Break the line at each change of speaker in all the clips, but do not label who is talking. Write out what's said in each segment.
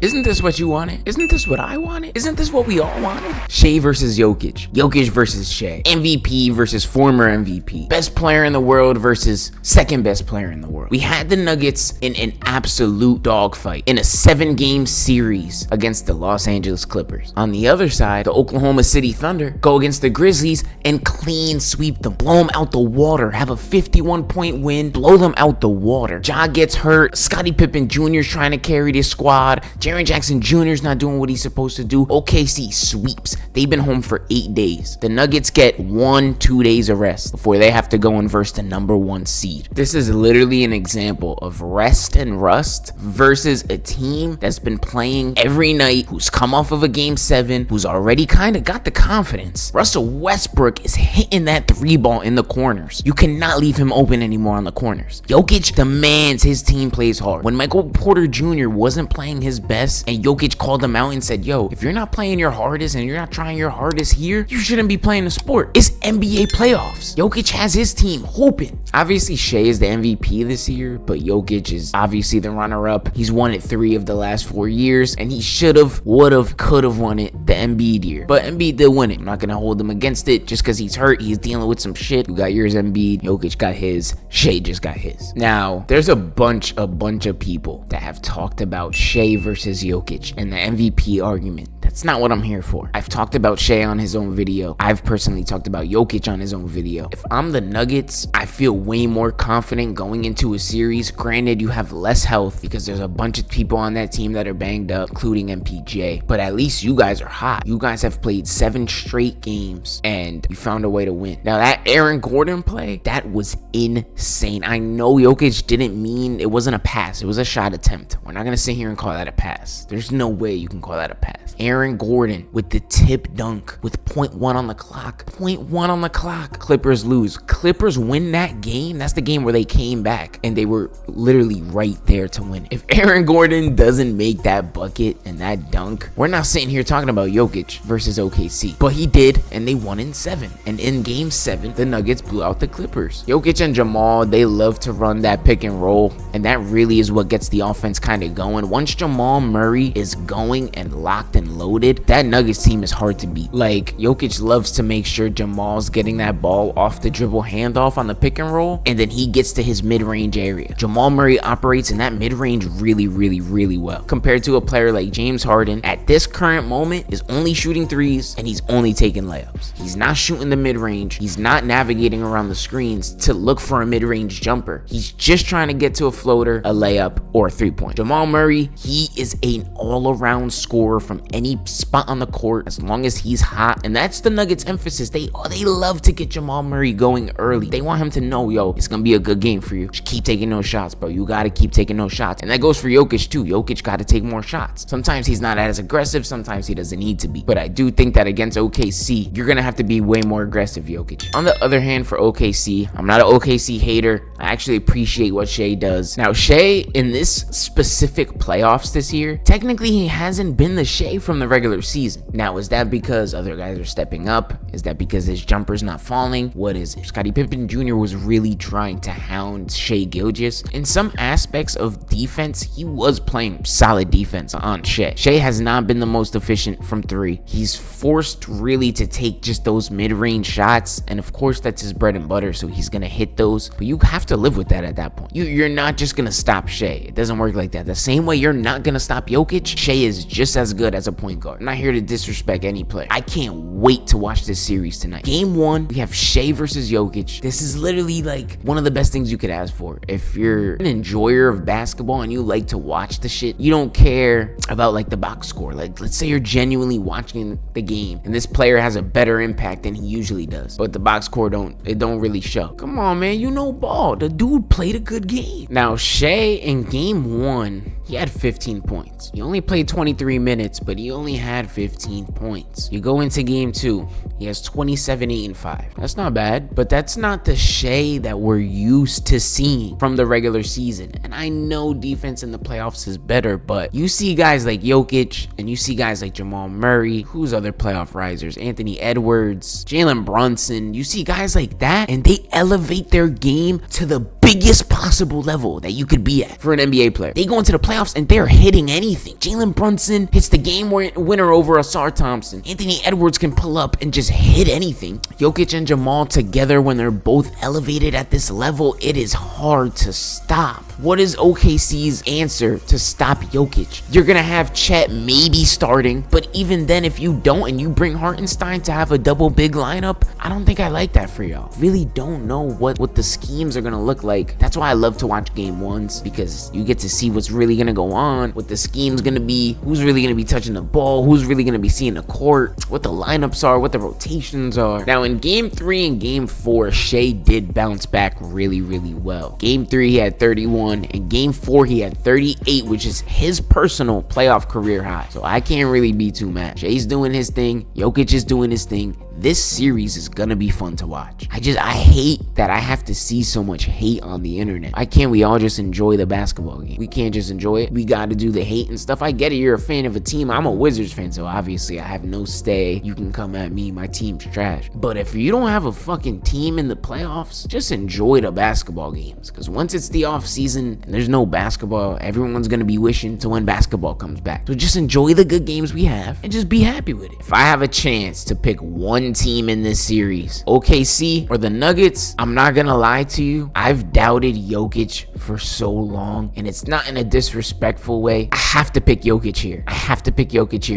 Isn't this what you wanted? Isn't this what I wanted? Isn't this what we all wanted? Shai versus Jokic. Jokic versus Shai. MVP versus former MVP. Best player in the world versus second best player in the world. We had the Nuggets in an absolute dogfight in a 7-game series against the Los Angeles Clippers. On the other side, the Oklahoma City Thunder go against the Grizzlies and clean sweep them. Blow them out the water. Have a 51-point win. Blow them out the water. Ja gets hurt. Scottie Pippen Jr. is trying to carry this squad. Jaren Jackson Jr. is not doing what he's supposed to do. OKC sweeps. They've been home for 8 days. The Nuggets get 1-2 days of rest before they have to go and verse the number 1 seed. This is literally an example of rest and rust versus a team that's been playing every night, who's come off of a game 7, who's already kind of got the confidence. Russell Westbrook is hitting that 3 ball in the corners. You cannot leave him open anymore on the corners. Jokic demands his team plays hard. When Michael Porter Jr. wasn't playing his best and Jokic called him out and said, yo, if you're not playing your hardest and you're not trying your hardest here, you shouldn't be playing the sport. It's NBA playoffs. Jokic has his team hooping. Obviously, Shai is the MVP this year, but Jokic is obviously the runner-up. He's won it 3 of the last 4 years, and he should've, would've, could've won it the Embiid year. But Embiid did win it. I'm not gonna hold him against it just because he's hurt. He's dealing with some shit. You got yours, Embiid. Jokic got his. Shai just got his. Now, there's a bunch of people that have talked about Shai versus Jokic and the MVP argument. That's not what I'm here for. I've talked about Shai on his own video. I've personally talked about Jokic on his own video. If I'm the Nuggets, I feel way more confident going into a series. Granted, you have less health because there's a bunch of people on that team that are banged up, including MPJ. But at least you guys are hot. You guys have played 7 straight games and you found a way to win. Now that Aaron Gordon play, that was insane. I know Jokic didn't mean, it wasn't a pass. It was a shot attempt. We're not going to sit here and call that a pass. There's no way you can call that a pass. Aaron Gordon with the tip dunk with 0.1 on the clock. 0.1 on the clock. Clippers lose. Clippers win that game. That's the game where they came back and they were literally right there to win it. If Aaron Gordon doesn't make that bucket and that dunk, we're not sitting here talking about Jokic versus OKC. But he did, and they won in 7. And in game 7, the Nuggets blew out the Clippers. Jokic and Jamal, they love to run that pick and roll, and that really is what gets the offense kind of going. Once Jamal Murray is going and locked and loaded, that Nuggets team is hard to beat. Like, Jokic loves to make sure Jamal's getting that ball off the dribble handoff on the pick and roll, and then he gets to his mid-range area. Jamal Murray operates in that mid-range really well, compared to a player like James Harden at this current moment is only shooting 3s and he's only taking layups. He's not shooting the mid-range. He's not navigating around the screens to look for a mid-range jumper. He's just trying to get to a floater, a layup, or a 3-point. Jamal Murray, he is an all-around scorer from any spot on the court as long as he's hot, and that's the Nuggets' emphasis. They love to get Jamal Murray going early. They want him to know, yo, it's gonna be a good game for you. Just keep taking those shots, bro. You gotta keep taking those shots. And that goes for Jokic too. Jokic gotta take more shots. Sometimes he's not as aggressive, sometimes he doesn't need to be. But I do think that against OKC, you're gonna have to be way more aggressive, Jokic. On the other hand, for OKC, I'm not an OKC hater. I actually appreciate what Shai does. Now, Shai, in this specific playoffs this year, technically he hasn't been the Shai from the regular season. Now, is that because other guys are stepping up? Is that because his jumper's not falling? What is it? Scottie Pippen Jr. was really trying to hound Shai Gilgeous. In some aspects of defense, he was playing solid defense on Shai. Shai has not been the most efficient from 3. He's forced really to take just those mid-range shots, and of course that's his bread and butter, so he's gonna hit those, but you have to live with that at that point. You're not just gonna stop Shai. It doesn't work like that. The same way you're not gonna stop Jokic, Shai is just as good as a point guard. I'm not here to disrespect any player. I can't wait to watch this series tonight. Game 1, we have Shai versus Jokic. This is literally like one of the best things you could ask for. If you're an enjoyer of basketball and you like to watch the shit, you don't care about like the box score. Like, let's say you're genuinely watching the game and this player has a better impact than he usually does, but the box score don't really show. Come on, man, you know ball. The dude played a good game. Now, Shai in game 1, he had 15 points. He only played 23 minutes, but he only had 15 points. You go into game 2, he has 27, 8, and 5. That's not bad, but that's not the Shai that we're used to seeing from the regular season. And I know defense in the playoffs is better, but you see guys like Jokic and you see guys like Jamal Murray, who's other playoff risers, Anthony Edwards, Jalen Brunson. You see guys like that and they elevate their game to the biggest possible level that you could be at for an NBA player. They go into the playoffs and they're hitting anything. Jalen Brunson hits the game winner over Asar Thompson. Anthony Edwards can pull up and just hit anything. Jokic and Jamal together, when they're both elevated at this level, it is hard to stop. What is OKC's answer to stop Jokic? You're going to have Chet maybe starting, but even then, if you don't and you bring Hartenstein to have a double big lineup, I don't think I like that for y'all. Really don't know what the schemes are going to look like. That's why I love to watch game ones, because you get to see what's really going to go on, what the scheme's going to be, who's really going to be touching the ball, who's really going to be seeing the court, what the lineups are, what the rotations are. Now, in game 3 and game 4, Shai did bounce back really, really well. Game 3, he had 31. In game 4, he had 38, which is his personal playoff career high. So I can't really be too mad. Shai's doing his thing. Jokic is doing his thing. This series is gonna be fun to watch. I hate that I have to see so much hate on the internet. Why can't we all just enjoy the basketball game? We can't just enjoy it. We gotta do the hate and stuff. I get it, you're a fan of a team. I'm a Wizards fan, so obviously I have no stay. You can come at me, my team's trash. But if you don't have a fucking team in the playoffs, just enjoy the basketball games. Because once it's the off season and there's no basketball, everyone's gonna be wishing to when basketball comes back. So just enjoy the good games we have and just be happy with it. If I have a chance to pick one team in this series, OKC or the Nuggets, I'm not gonna lie to you, I've doubted Jokic for so long, and it's not in a disrespectful way. I have to pick Jokic here.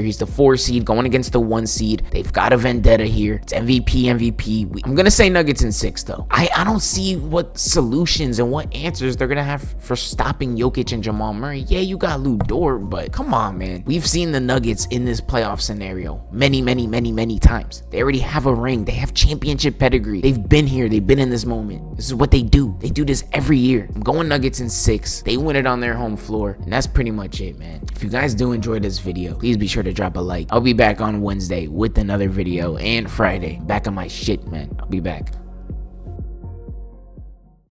He's the 4 seed going against the 1 seed. They've got a vendetta here. It's MVP. I'm gonna say Nuggets in 6 though. I don't see what solutions and what answers they're gonna have for stopping Jokic and Jamal Murray. Yeah, you got Lou Dort, but come on, man. We've seen the Nuggets in this playoff scenario many times. They already have a ring. They have championship pedigree. They've been here. They've been in this moment. This is what they do. They do this every year. I'm going Nuggets in 6. They win it on their home floor. And that's pretty much it, man. If you guys do enjoy this video, please be sure to drop a like. I'll be back on Wednesday with another video, and Friday. Back on my shit, man. I'll be back.